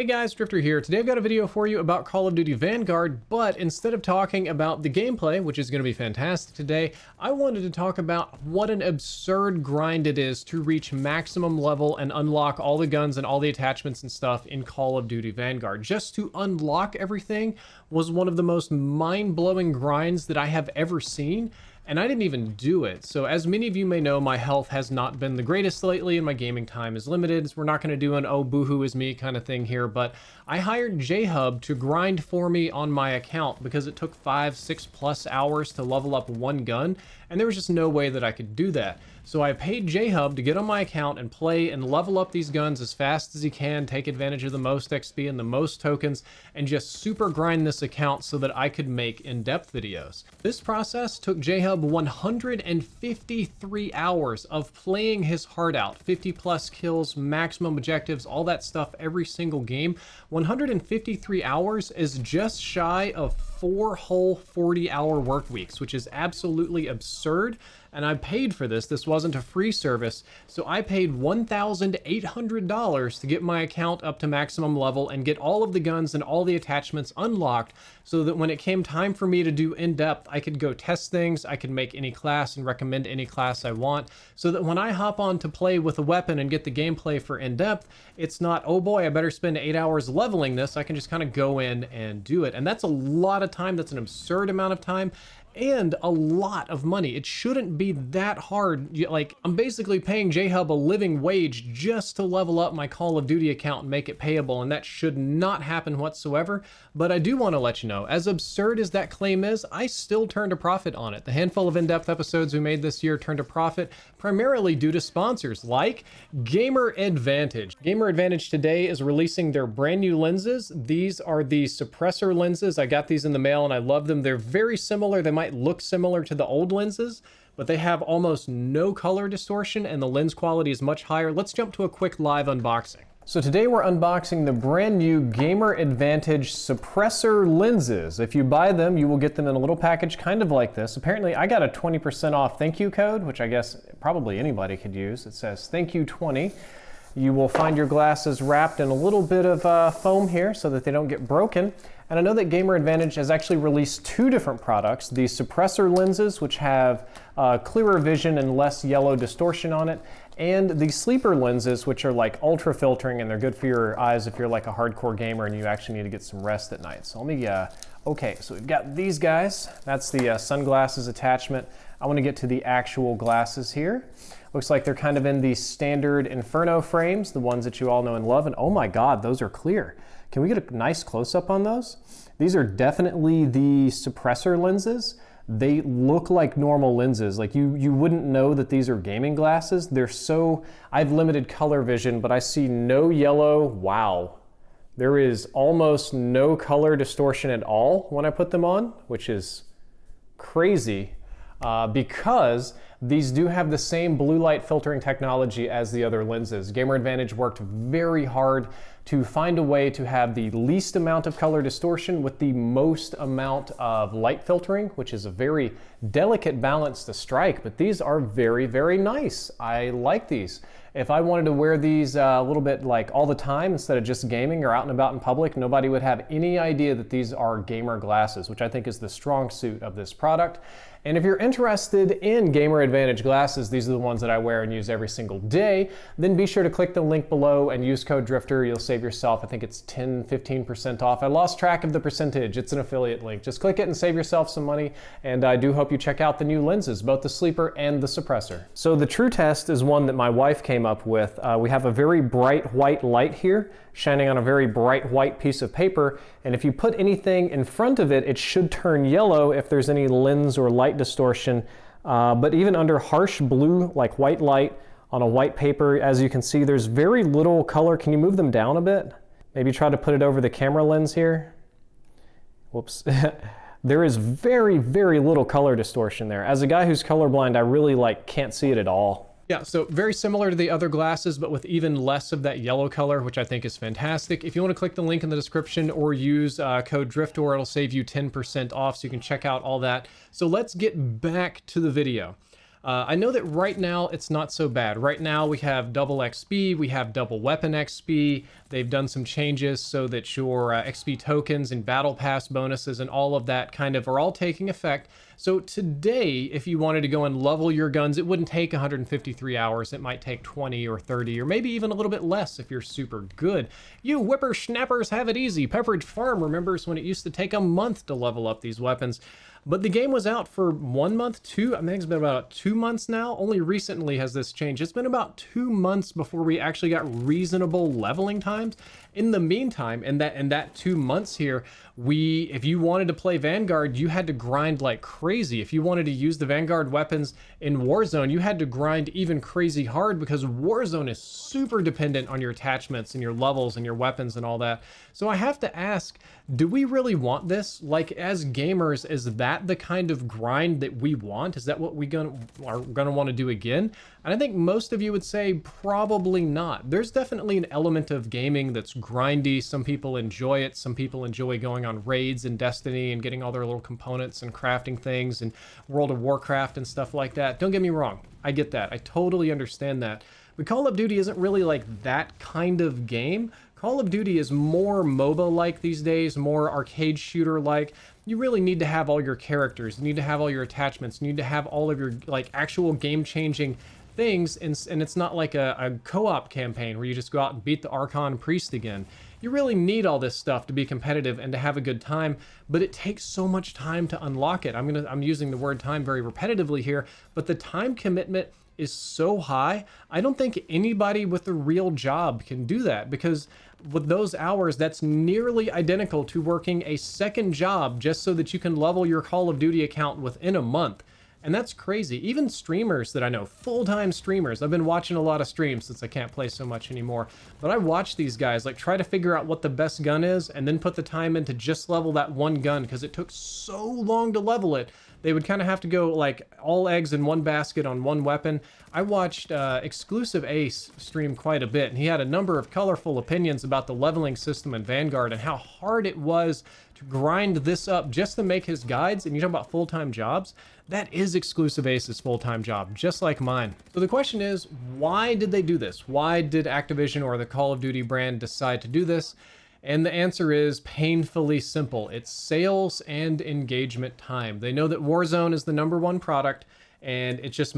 Hey guys, Drifter here. Today I've got a video for you about Call of Duty Vanguard, but instead of talking about the gameplay, which is going to be fantastic today, I wanted to talk about what an absurd grind it is to reach maximum level and unlock all the guns and all the attachments and stuff in Call of Duty Vanguard. Just to unlock everything was one of the most mind-blowing grinds that I have ever seen. And I didn't even do it. So as many of you may know, my health has not been the greatest lately and my gaming time is limited. So we're not going to do an oh boohoo is me kind of thing here, but I hired J-Hub to grind for me on my account because it took 5-6+ hours to level up one gun, and there was just no way that I could do that. So I paid J-Hub to get on my account and play and level up these guns as fast as he can, take advantage of the most XP and the most tokens, and just super grind this account so that I could make in-depth videos. This process took J-Hub 153 hours of playing his heart out, 50+ kills, maximum objectives, all that stuff every single game. 153 hours is just shy of 4 whole 40-hour work weeks, which is absolutely absurd. And I paid for this. This wasn't a free service. So I paid $1,800 to get my account up to maximum level and get all of the guns and all the attachments unlocked so that when it came time for me to do in-depth, I could go test things, I could make any class and recommend any class I want, so that when I hop on to play with a weapon and get the gameplay for in-depth, it's not, oh boy, I better spend 8 hours leveling this. I can just kind of go in and do it. And that's a lot of time. That's an absurd amount of time. And a lot of money. It shouldn't be that hard. Like, I'm basically paying J-Hub a living wage just to level up my Call of Duty account and make it payable, and that should not happen whatsoever. But I do want to let you know, as absurd as that claim is, I still turned a profit on it. The handful of in-depth episodes we made this year turned a profit primarily due to sponsors like Gamer Advantage. Gamer Advantage today is releasing their brand new lenses. These are the suppressor lenses. I got these in the mail and I love them. They're very similar. They might look similar to the old lenses, but they have almost no color distortion and the lens quality is much higher. Let's jump to a quick live unboxing. So today we're unboxing the brand new Gamer Advantage suppressor lenses. If you buy them, you will get them in a little package kind of like this. Apparently I got a 20% off thank you code, which I guess probably anybody could use. It says thank you 20. You will find your glasses wrapped in a little bit of foam here so that they don't get broken. And I know that Gamer Advantage has actually released 2 different products. The suppressor lenses, which have clearer vision and less yellow distortion on it, and the sleeper lenses, which are like ultra filtering and they're good for your eyes if you're like a hardcore gamer and you actually need to get some rest at night. So let me, okay, so we've got these guys. That's the sunglasses attachment. I want to get to the actual glasses here. Looks like they're kind of in the standard Inferno frames, the ones that you all know and love. And oh my God, those are clear. Can we get a nice close-up on those? These are definitely the suppressor lenses. They look like normal lenses. Like you wouldn't know that these are gaming glasses. They're so, I've limited color vision, but I see no yellow. Wow. There is almost no color distortion at all when I put them on, which is crazy because these do have the same blue light filtering technology as the other lenses. Gamer Advantage worked very hard to find a way to have the least amount of color distortion with the most amount of light filtering, which is a very delicate balance to strike, but these are very, very nice. I like these. If I wanted to wear these a little bit like all the time instead of just gaming or out and about in public, nobody would have any idea that these are gamer glasses, which I think is the strong suit of this product. And if you're interested in Gamer Advantage glasses, these are the ones that I wear and use every single day, then be sure to click the link below and use code Drifter. You'll save yourself, I think it's 10-15% off. I lost track of the percentage. It's an affiliate link. Just click it and save yourself some money. And I do hope you check out the new lenses, both the sleeper and the suppressor. So the true test is one that my wife came up with. We have a very bright white light here shining on a very bright white piece of paper, and if you put anything in front of it, it should turn yellow if there's any lens or light distortion. But even under harsh blue, like white light on a white paper, as you can see, there's very little color. Can you move them down a bit? Maybe try to put it over the camera lens here. Whoops. There is very, very little color distortion there. As a guy who's colorblind, I really can't see it at all. Yeah, so very similar to the other glasses, but with even less of that yellow color, which I think is fantastic. If you want to click the link in the description or use code DRIFTOR, it'll save you 10% off, so you can check out all that. So let's get back to the video. I know that right now it's not so bad. Right now we have double XP, we have double weapon XP. They've done some changes so that your XP tokens and battle pass bonuses and all of that kind of are all taking effect. So today, if you wanted to go and level your guns, it wouldn't take 153 hours. It might take 20 or 30 or maybe even a little bit less if you're super good. You whippersnappers have it easy. Pepperidge Farm remembers when it used to take a month to level up these weapons. But the game was out for 1 month, I think it's been about 2 months now. Only recently has this changed. It's been about 2 months before we actually got reasonable leveling times. In the meantime, in that 2 months here, if you wanted to play Vanguard, you had to grind like crazy. If you wanted to use the Vanguard weapons in Warzone, you had to grind even crazy hard because Warzone is super dependent on your attachments and your levels and your weapons and all that. So I have to ask, do we really want this? Like, as gamers, is that the kind of grind that we want? Is that what we are gonna want to do again? And I think most of you would say probably not. There's definitely an element of gaming that's grindy. Some people enjoy it. Some people enjoy going on raids in Destiny and getting all their little components and crafting things and World of Warcraft and stuff like that. Don't get me wrong. I get that. I totally understand that. But Call of Duty isn't really like that kind of game. Call of Duty is more MOBA-like these days, more arcade shooter-like. You really need to have all your characters. You need to have all your attachments. You need to have all of your like actual game-changing things, and it's not like a co-op campaign where you just go out and beat the Archon Priest again. You really need all this stuff to be competitive and to have a good time, but it takes so much time to unlock it. I'm using the word time very repetitively here, but the time commitment is so high. I don't think anybody with a real job can do that, because with those hours, that's nearly identical to working a second job just so that you can level your Call of Duty account within a month. And that's crazy. Even streamers that I know, full-time streamers, I've been watching a lot of streams since I can't play so much anymore, but I watch these guys like try to figure out what the best gun is and then put the time in to just level that one gun because it took so long to level it. They would kind of have to go like all eggs in one basket on one weapon. I watched Exclusive Ace stream quite a bit, and he had a number of colorful opinions about the leveling system in Vanguard and how hard it was to grind this up just to make his guides. And you talk about full-time jobs, that is Exclusive Ace's full-time job, just like mine. So the question is, why did they do this? Why did Activision or the Call of Duty brand decide to do this? And the answer is painfully simple. It's sales and engagement time. They know that Warzone is the #1 product, and it's just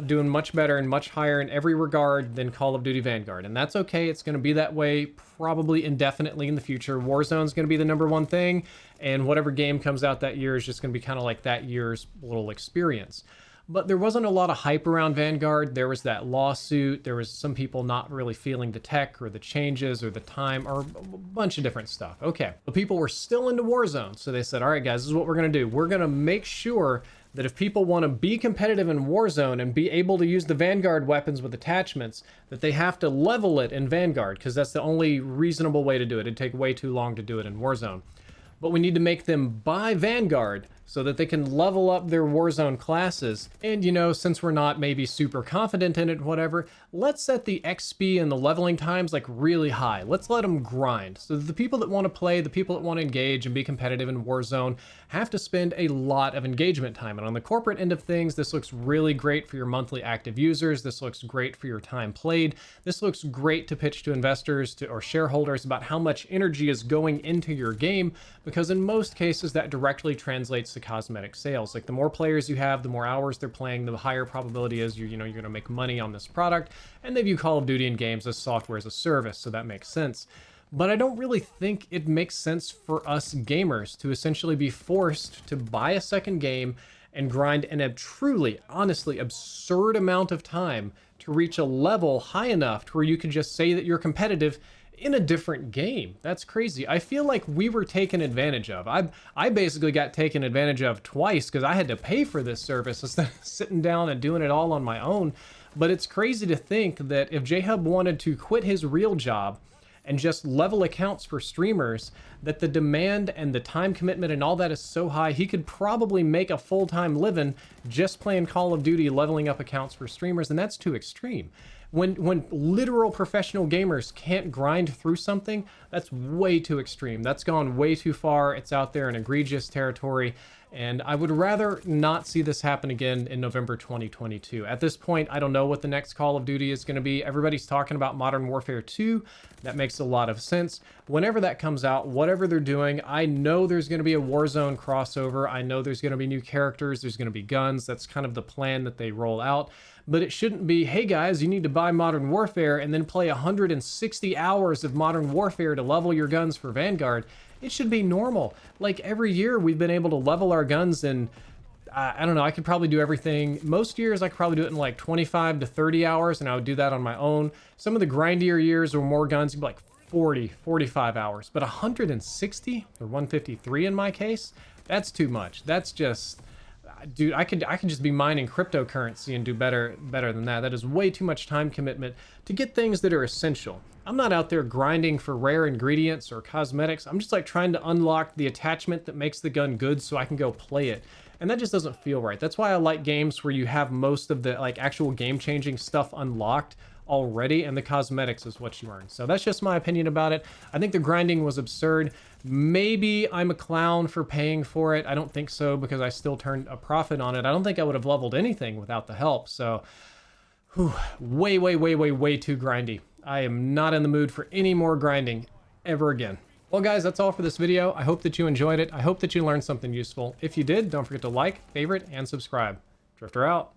doing much better and much higher in every regard than Call of Duty Vanguard. And that's okay. It's going to be that way probably indefinitely in the future. Warzone's going to be the #1 thing, and whatever game comes out that year is just going to be kind of like that year's little experience. But there wasn't a lot of hype around Vanguard. There was that lawsuit. There was some people not really feeling the tech or the changes or the time or a bunch of different stuff. Okay, but people were still into Warzone. So they said, all right, guys, this is what we're going to do. We're going to make sure that if people want to be competitive in Warzone and be able to use the Vanguard weapons with attachments, that they have to level it in Vanguard, because that's the only reasonable way to do it. It'd take way too long to do it in Warzone. But we need to make them buy Vanguard so that they can level up their Warzone classes. And, you know, since we're not maybe super confident in it, whatever, let's set the XP and the leveling times like really high. Let's let them grind. So that the people that want to play, the people that want to engage and be competitive in Warzone have to spend a lot of engagement time. And on the corporate end of things, this looks really great for your monthly active users. This looks great for your time played. This looks great to pitch to investors or shareholders about how much energy is going into your game, because in most cases that directly translates to cosmetic sales. Like the more players you have, the more hours they're playing, the higher probability is you're going to make money on this product. And they view Call of Duty and games as software as a service, so that makes sense. But I don't really think it makes sense for us gamers to essentially be forced to buy a second game and grind a truly, honestly, absurd amount of time to reach a level high enough to where you can just say that you're competitive in a different game. That's crazy. I feel like we were taken advantage of. I basically got taken advantage of twice because I had to pay for this service instead of sitting down and doing it all on my own. But it's crazy to think that if J-Hub wanted to quit his real job and just level accounts for streamers, that the demand and the time commitment and all that is so high, he could probably make a full-time living just playing Call of Duty, leveling up accounts for streamers, and that's too extreme. When literal professional gamers can't grind through something, that's way too extreme. That's gone way too far. It's out there in egregious territory. And I would rather not see this happen again in November 2022. At this point, I don't know what the next Call of Duty is going to be. Everybody's talking about Modern Warfare 2. That makes a lot of sense. Whenever that comes out, whatever they're doing, I know there's going to be a Warzone crossover. I know there's going to be new characters. There's going to be guns. That's kind of the plan that they roll out. But it shouldn't be, hey guys, you need to buy Modern Warfare and then play 160 hours of Modern Warfare to level your guns for Vanguard. It should be normal. Like every year we've been able to level our guns in, I don't know, I could probably do everything. Most years I could probably do it in like 25 to 30 hours and I would do that on my own. Some of the grindier years or more guns, you'd be like 40, 45 hours. But 160 or 153 in my case, that's too much. That's just, dude, I could just be mining cryptocurrency and do better than that. That is way too much time commitment to get things that are essential. I'm not out there grinding for rare ingredients or cosmetics. I'm just like trying to unlock the attachment that makes the gun good so I can go play it. And that just doesn't feel right. That's why I like games where you have most of the like actual game-changing stuff unlocked already, and the cosmetics is what you earn. So that's just my opinion about it. I think the grinding was absurd. Maybe I'm a clown for paying for it. I don't think so, because I still turned a profit on it. I don't think I would have leveled anything without the help. So whew, way too grindy. I am not in the mood for any more grinding ever again. Well guys, that's all for this video. I hope that you enjoyed it. I hope that you learned something useful. If you did, don't forget to like, favorite, and subscribe. Drifter out.